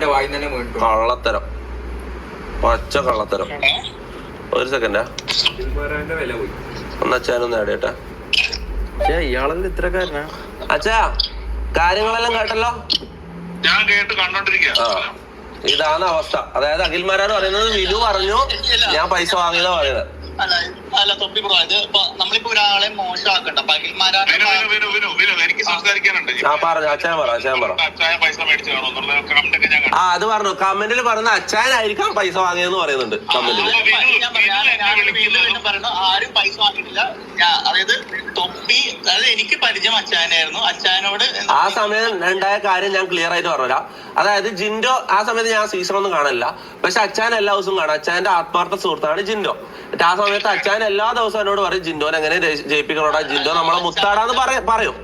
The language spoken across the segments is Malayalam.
ഓന്റെ വായി തന്നെ വീണ്ടു. കള്ളത്തരം, പച്ച കള്ളത്തരം. ഒരു സെക്കൻഡാ, വില പോയി. ഒന്ന് അച്ഛനൊന്ന് നേടിയട്ടെ. ഇയാളെല്ലാം ഇത്രക്കാരനാ? അച്ഛാ, കാര്യങ്ങളെല്ലാം കേട്ടല്ലോ? ഞാൻ കേട്ട് കണ്ടോണ്ടിരിക്കുക. ഇതാണ് അവസ്ഥ. അതായത് അഖിൽമാരാണ് പറയുന്നത്, വിനു പറഞ്ഞു ഞാൻ പൈസ വാങ്ങിയതാ പറയുന്നത്. അല്ല തൊപ്പി ബ്രോ, ഇത് നമ്മളിപ്പോ ഒരാളെ മോശമാക്കണ്ട. എനിക്ക് സംസാരിക്കാനുണ്ട്. പറഞ്ഞു അച്ഛൻ പറ. പൈസ മേടിച്ചു കാണോ എന്നുള്ള കമന്റ് ഒക്കെ ഞാൻ അത് പറഞ്ഞു. കമന്റിൽ പറഞ്ഞ അച്ഛനായിരിക്കാം പൈസ വാങ്ങിയെന്ന് പറയുന്നുണ്ട് കമന്റിൽ. പറയുന്നു ആരും പൈസ വാങ്ങിയിട്ടില്ല. അതായത് തൊപ്പി, അതായത് എനിക്ക് പരിചയം അച്ഛനായിരുന്നു. അച്ഛനോട് ആ സമയം ഉണ്ടായ കാര്യം ഞാൻ ക്ലിയർ ആയിട്ട് പറഞ്ഞില്ല. അതായത് ജിൻഡോ ആ സമയത്ത് ഞാൻ സീസൺ ഒന്നും കാണില്ല, പക്ഷെ അച്ഛൻ എല്ലാ ദിവസവും കാണാം. അച്ഛന്റെ ആത്മാർത്ഥ സുഹൃത്താണ് ജിൻഡോ. ആ സമയത്ത് അച്ഛൻ എല്ലാ ദിവസവും എന്നോട് പറയും ജിൻഡോനെ എങ്ങനെ ജയിപ്പിക്കണോടാ, ജിൻഡോ നമ്മളെ മുത്താടാന്ന് പറയും.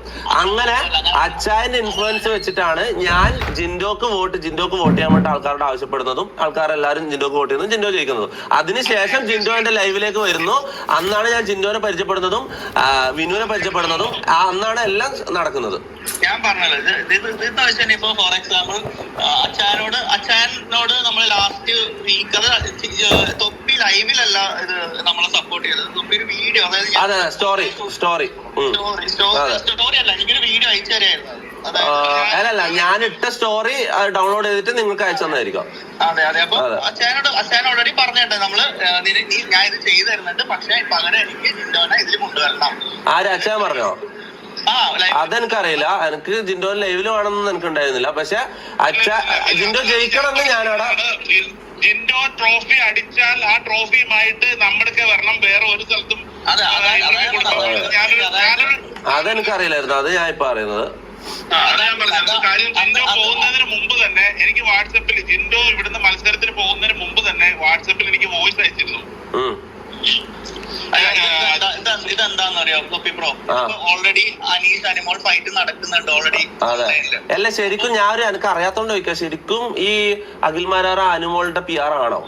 അങ്ങനെ അച്ഛന്റെ ഇൻഫ്ലുവൻസ് വെച്ചിട്ടാണ് ഞാൻ ജിൻഡോക്ക് വോട്ട് ചെയ്യാൻ വേണ്ടി ആൾക്കാരോട് ആവശ്യപ്പെടുന്നതും ആൾക്കാരെല്ലാരും ജിൻഡോക്ക് വോട്ട് ചെയ്യുന്നതും ജിൻഡോ ജയിക്കുന്നതും. അതിനുശേഷം ജിൻഡോ എന്റെ ലൈവിലേക്ക് വരുന്നു. അന്നാണ് ഞാൻ ജിൻഡോനെ പരിചയപ്പെടുന്നതും വിനുവിനെ പരിചയപ്പെടുന്നതും. അന്നാണ് എല്ലാം നടക്കുന്നത്. ഞാൻ പറഞ്ഞല്ലോ, ഇത് ഇപ്പൊ ഫോർ എക്സാമ്പിൾ അച്ഛനോട് നമ്മൾ ലാസ്റ്റ് വീക്ക് തൊപ്പി ലൈവിലല്ല ഇത് നമ്മളെ സപ്പോർട്ട് ചെയ്തത്. തൊപ്പി ഒരു വീഡിയോ, അതായത് സ്റ്റോറി അല്ല, എനിക്കൊരു വീഡിയോ അയച്ചു തരായിരുന്നു. അല്ലല്ല, ഞാൻ ഇട്ട സ്റ്റോറി ഡൗൺലോഡ് ചെയ്തിട്ട് നിങ്ങൾക്ക് അയച്ചു തന്നായിരിക്കും. അതെ. അപ്പൊ അച്ഛൻ ഓൾറെഡി പറഞ്ഞിട്ട് നമ്മള് ഞാൻ ഇത് ചെയ്തു തരുന്നുണ്ട്, പക്ഷെ പകരം എനിക്ക് ജിൻഡോനെ ഇതിൽ കൊണ്ടുവരണം. ആര് അച്ഛൻ പറഞ്ഞോ? അതെനിക്കറിയില്ല. എനിക്ക് ജിൻഡോ ലൈവില് വേണമെന്ന് എനിക്ക് ഉണ്ടായിരുന്നില്ല. പക്ഷെ ജിൻഡോ ജയിക്കണമെന്ന് ഞാനവിടെ ജിൻഡോ ട്രോഫി അടിച്ചാൽ ആ ട്രോഫിയുമായിട്ട് നമ്മൾക്ക് വരണം. വേറെ ഒരു സ്ഥലത്തും അതെനിക്കറിയില്ലായിരുന്നു. അത് ഞാൻ ഇപ്പൊ അറിയുന്നത്. കാര്യം ജിൻഡോ പോകുന്നതിന് മുമ്പ് തന്നെ എനിക്ക് വാട്സപ്പിൽ, ജിൻഡോ ഇവിടുന്ന് മത്സരത്തിന് പോകുന്നതിന് മുമ്പ് തന്നെ വാട്സപ്പിൽ എനിക്ക് വോയിസ് അയച്ചിരുന്നു. ഇതെന്താന്നറിയോ തൊപ്പി bro, already Aneesh Animol fight നടക്കുന്നുണ്ട് ഓൾറെഡി. അല്ല, ശരിക്കും ഞാൻ എനിക്ക് അറിയാത്തോണ്ട് ചോദിക്കാം, ശരിക്കും ഈ അഖിൽമാരാറ അനുമോളുടെ PR ആണോ?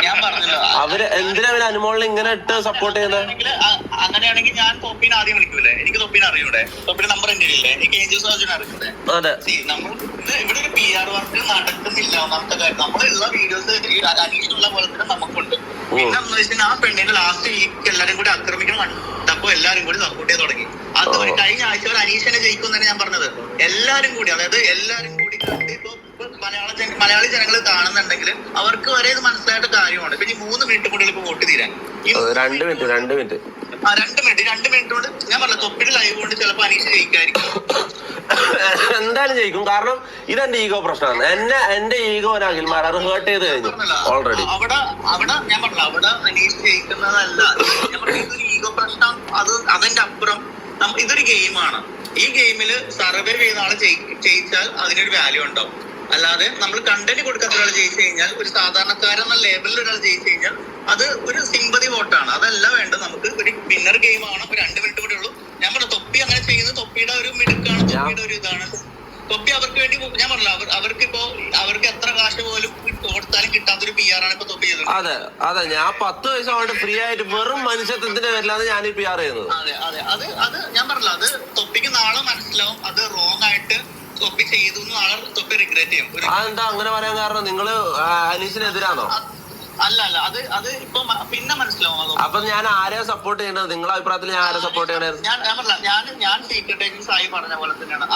ഞാൻ പറഞ്ഞല്ലോ, അവര് എന്തിനാ അനുമോളിനെ ഇങ്ങനെ ഇട്ട് സപ്പോർട്ട് ചെയ്യുന്നത്? അങ്ങനെയാണെങ്കിൽ ഞാൻ തൊപ്പിനെ ആദ്യം വിളിക്കൂലേ? എനിക്ക് തൊപ്പിനെ അറിയൂടെ? തൊപ്പിന്റെ നമ്പർ എന്റെ ഇല്ലേ? എനിക്ക് ഏഞ്ചൽ സർജൻ അറിയൂടെ? നമ്മൾ ഇവിടെ ഒരു PR വർക്ക് നടക്കുന്നില്ല. ഒന്നാമത്തെ കാര്യം, നമ്മളുള്ള വീഡിയോസ് അനീഷിനുള്ള പോലെ തന്നെ നമുക്കുണ്ട്. പിന്നെ എന്ന് വെച്ചാൽ ആ പെണ്ണിന്റെ ലാസ്റ്റ് വീക്ക് എല്ലാരും കൂടി ആക്രമിക്കണം കണ്ടപ്പോ എല്ലാരും കൂടി സപ്പോർട്ട് ചെയ്ത് തുടങ്ങി. അത് കഴിഞ്ഞ ആഴ്ച ഒരു അനീഷിനെ ജയിക്കും എന്നാണ് ഞാൻ പറഞ്ഞത്. എല്ലാരും കൂടി, അതായത് എല്ലാരും കൂടി കണ്ട് ഇപ്പൊ മലയാളി ജനങ്ങൾ കാണുന്നുണ്ടെങ്കിൽ അവർക്ക് വരെ ഇത് മനസ്സിലായിട്ട് കാര്യമാണ്. പിന്നെ 3 മിനിറ്റ് കൂടി ഇപ്പൊ വോട്ട് തീരാൻ 2 മിനിറ്റ് 2 മിനിറ്റ് കൊണ്ട് ഞാൻ പറഞ്ഞ തൊപ്പിയുടെ ലൈവ് കൊണ്ട് ചിലപ്പോ അനീഷ് ജയിക്കായിരിക്കും. എന്തായാലും ജയിക്കും. കാരണം ഇതെന്റെ ഈഗോ പ്രശ്നമാണ്. എന്റെ ഈഗോ അഖിൽമാരാർ ഹേർട്ട് ചെയ്ത് കഴിഞ്ഞു ഓൾറെഡി. അവിടെ ഞാൻ പറഞ്ഞില്ല, അവിടെ അനീഷ് ജയിക്കുന്നതല്ല. ഞാൻ പറഞ്ഞ ഇതൊരു ഈഗോ പ്രശ്നം. അതിന്റെ അപ്പുറം ഇതൊരു ഗെയിമാണ്. ഈ ഗെയിമിൽ സർവൈവ് ചെയ്യുന്ന ആള് ജയിച്ചാൽ അതിനൊരു വാല്യൂ ഉണ്ടാവും. അല്ലാതെ നമ്മൾ കണ്ടന്റ് കൊടുക്കാത്ത ഒരാൾ ജയിച്ചു കഴിഞ്ഞാൽ, ഒരു സാധാരണക്കാരൻ എന്ന ലേബലിൽ ഒരാൾ ജയിച്ചു കഴിഞ്ഞാൽ അത് ഒരു സിമ്പതി വോട്ടാണ്. അതല്ല വേണ്ടത്. നമുക്ക് ഒരു വിന്നർ ഗെയിം ആണ്. 2 മിനിറ്റ് കൂടെ ഉള്ളൂ. ഞാൻ പറഞ്ഞ തൊപ്പി അങ്ങനെ ചെയ്യുന്നത് തൊപ്പിയുടെ ഒരു മിടുക്കാണ്, തൊപ്പിയുടെ ഒരു ഇതാണ്. തൊപ്പി അവർക്ക് വേണ്ടി ഞാൻ പറഞ്ഞില്ല, അവർക്ക് എത്ര കാശ് പോലും കൊടുത്താലും കിട്ടാത്തൊരു PR ആണ് ഇപ്പൊ തൊപ്പി ചെയ്തത്. അതെ ഞാൻ 10 പൈസ കൊണ്ട് ഫ്രീ ആയിട്ട് വെറും മനുഷ്യത്വത്തിന്റെ പേരിലാണ് ഞാൻ ഈ PR ചെയ്യുന്നത്. അത് ഞാൻ പറഞ്ഞില്ല, അത് തൊപ്പിക്ക് നാളെ മനസ്സിലാവും അത് റോങ് ആയിട്ട് തൊപ്പി ചെയ്തു. നാളെ തൊപ്പി റിഗ്രറ്റ് ചെയ്യും. അതെന്താ അങ്ങനെ പറയാൻ കാരണം? നിങ്ങള് അനീഷിനെതിരാണോ? അല്ല, അത് ഇപ്പൊ പിന്നെ മനസ്സിലാവും. അപ്പൊ ഞാൻ ആരെയാ സപ്പോർട്ട് ചെയ്യേണ്ടത്? നിങ്ങളുടെ അഭിപ്രായത്തിൽ ഞാൻ ആരെ സപ്പോർട്ട് ചെയ്യണേ? ഞാൻ സീക്രട്ട് ഏജൻസ് ആയി പറഞ്ഞ പോലെ തന്നെയാണ്.